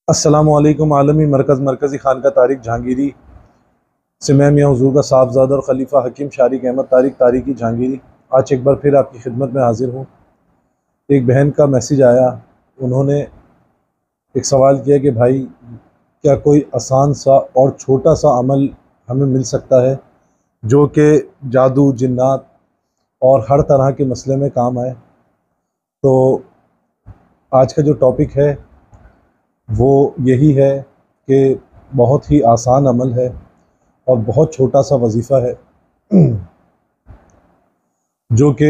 السلام علیکم۔ عالمی مرکزی خانقاہ طارق جہانگیری سے میں میاں حضور کا صاحبزادہ اور خلیفہ حکیم شارق احمد طارق طارقی جہانگیری آج ایک بار پھر آپ کی خدمت میں حاضر ہوں۔ ایک بہن کا میسیج آیا، انہوں نے ایک سوال کیا کہ بھائی کیا کوئی آسان سا اور چھوٹا سا عمل ہمیں مل سکتا ہے جو کہ جادو، جنات اور ہر طرح کے مسئلے میں کام آئے؟ تو آج کا جو ٹاپک ہے وہ یہی ہے کہ بہت ہی آسان عمل ہے اور بہت چھوٹا سا وظیفہ ہے جو کہ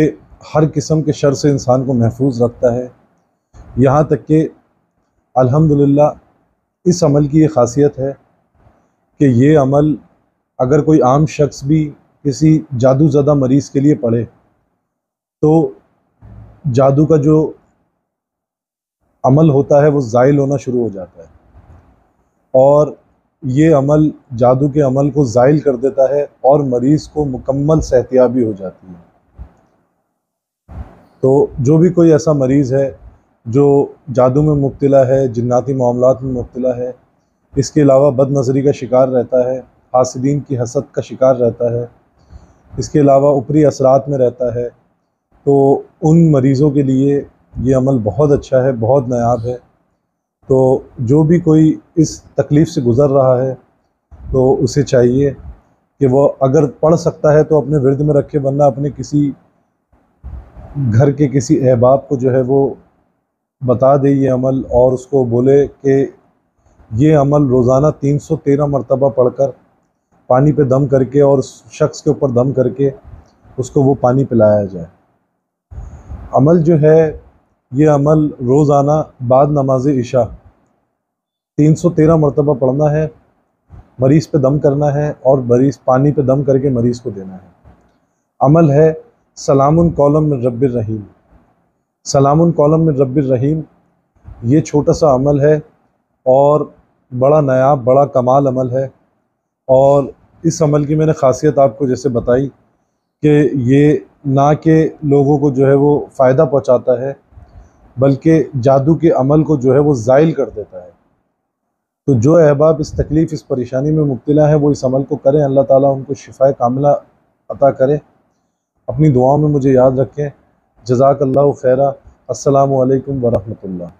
ہر قسم کے شر سے انسان کو محفوظ رکھتا ہے۔ یہاں تک کہ الحمدللہ اس عمل کی یہ خاصیت ہے کہ یہ عمل اگر کوئی عام شخص بھی کسی جادو زدہ مریض کے لیے پڑھے تو جادو کا جو عمل ہوتا ہے وہ زائل ہونا شروع ہو جاتا ہے، اور یہ عمل جادو کے عمل کو زائل کر دیتا ہے اور مریض کو مکمل صحتیابی ہو جاتی ہے۔ تو جو بھی کوئی ایسا مریض ہے جو جادو میں مبتلا ہے، جناتی معاملات میں مبتلا ہے، اس کے علاوہ بد نظری کا شکار رہتا ہے، حاسدین کی حسد کا شکار رہتا ہے، اس کے علاوہ اوپری اثرات میں رہتا ہے، تو ان مریضوں کے لیے یہ عمل بہت اچھا ہے، بہت نایاب ہے۔ تو جو بھی کوئی اس تکلیف سے گزر رہا ہے تو اسے چاہیے کہ وہ اگر پڑھ سکتا ہے تو اپنے ورد میں رکھے، ورنہ اپنے کسی گھر کے کسی احباب کو جو ہے وہ بتا دے یہ عمل، اور اس کو بولے کہ یہ عمل روزانہ 313 مرتبہ پڑھ کر پانی پہ دم کر کے اور اس شخص کے اوپر دم کر کے اس کو وہ پانی پلایا جائے۔ عمل جو ہے یہ عمل روزانہ بعد نماز عشاء 313 مرتبہ پڑھنا ہے، مریض پہ دم کرنا ہے اور مریض پانی پہ دم کر کے مریض کو دینا ہے۔ عمل ہے سلام قولا من رب الرحیم۔ سلام قولا من رب الرحیم یہ چھوٹا سا عمل ہے اور بڑا نایاب، بڑا کمال عمل ہے، اور اس عمل کی میں نے خاصیت آپ کو جیسے بتائی کہ یہ نہ کہ لوگوں کو جو ہے وہ فائدہ پہنچاتا ہے بلکہ جادو کے عمل کو جو ہے وہ زائل کر دیتا ہے۔ تو جو احباب اس تکلیف، اس پریشانی میں مبتلا ہیں وہ اس عمل کو کریں، اللہ تعالیٰ ان کو شفائے کاملہ عطا کرے۔ اپنی دعاؤں میں مجھے یاد رکھیں۔ جزاک اللہ خیرہ۔ السلام علیکم ورحمۃ اللہ۔